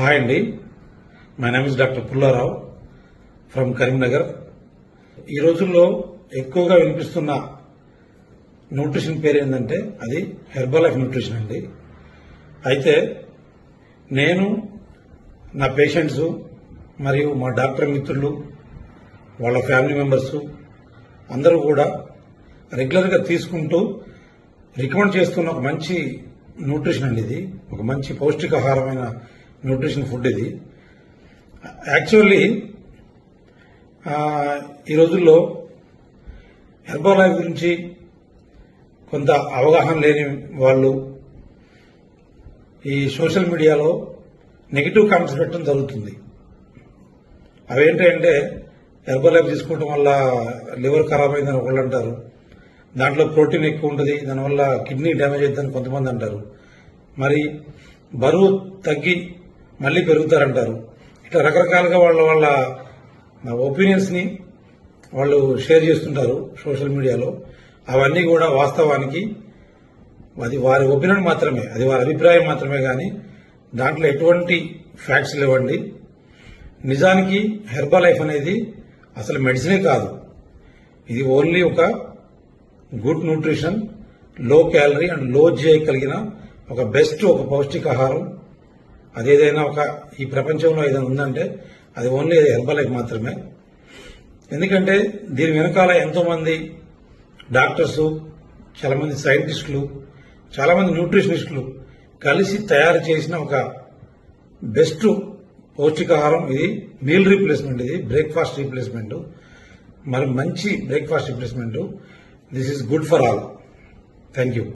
Hi అండి, my name is doctor Pullarao from Karimnagar. ఈ రోజుల్లో ఎక్కువగా వినిపిస్తున్న న్యూట్రిషన్ పేరు ఏంటంటే అది హెర్బలైఫ్ న్యూట్రిషన్ అండి. అయితే నేను నా పేషెంట్స్ మరియు మా డాక్టర్ మిత్రులు వాళ్ళ ఫ్యామిలీ మెంబర్స్ అందరూ కూడా రెగ్యులర్గా తీసుకుంటూ రికమెండ్ చేస్తున్న ఒక మంచి న్యూట్రిషన్ అండి. ఇది ఒక మంచి పౌష్టికాహారమైన న్యూట్రిషన్ ఫుడ్. ఇది యాక్చువల్లీ ఈ రోజుల్లో హెర్బలైఫ్ గురించి కొంత అవగాహన లేని వాళ్ళు ఈ సోషల్ మీడియాలో నెగిటివ్ కామెంట్స్ పెట్టడం జరుగుతుంది. అవేంటంటే హెర్బలైఫ్ తీసుకోవడం వల్ల లివర్ ఖరాబ్ అయిందని ఒకళ్ళు అంటారు, దాంట్లో ప్రోటీన్ ఎక్కువ ఉంటుంది, దానివల్ల కిడ్నీ డ్యామేజ్ అవుతుందని కొంతమంది అంటారు, మరి బరువు తగ్గి మళ్ళీ పెరుగుతారంటారు. ఇట్లా రకరకాలుగా వాళ్ళ ఒపీనియన్స్ ని వాళ్ళు షేర్ చేస్తుంటారు సోషల్ మీడియాలో. అవన్నీ కూడా వాస్తవానికి అది వారి ఒపీనియన్ మాత్రమే, అది వారి అభిప్రాయం మాత్రమే, కానీ దాంట్లో ఎటువంటి ఫ్యాక్ట్స్ లేవండి. నిజానికి హెర్బలైఫ్ అనేది అసలు మెడిసినే కాదు. ఇది ఓన్లీ ఒక good nutrition, low calorie and లో జిఐ కలిగిన ఒక బెస్ట్ ఒక పౌష్టికాహారం. అదేదైనా ఈ ప్రపంచంలో ఏదైనా ఉందంటే అది ఓన్లీ హెర్బలైఫ్ మాత్రమే. ఎందుకంటే దీని వెనకాల ఎంతో మంది డాక్టర్స్, చాలా మంది సైంటిస్టులు, చాలా మంది న్యూట్రిషనిస్టులు కలిసి తయారు చేసిన ఒక బెస్ట్ పౌష్టికాహారం. ఇది మీల్ రీప్లేస్మెంట్, ఇది బ్రేక్ఫాస్ట్ రీప్లేస్మెంట్, మరి మంచి breakfast replacement. This is good for all. Thank you.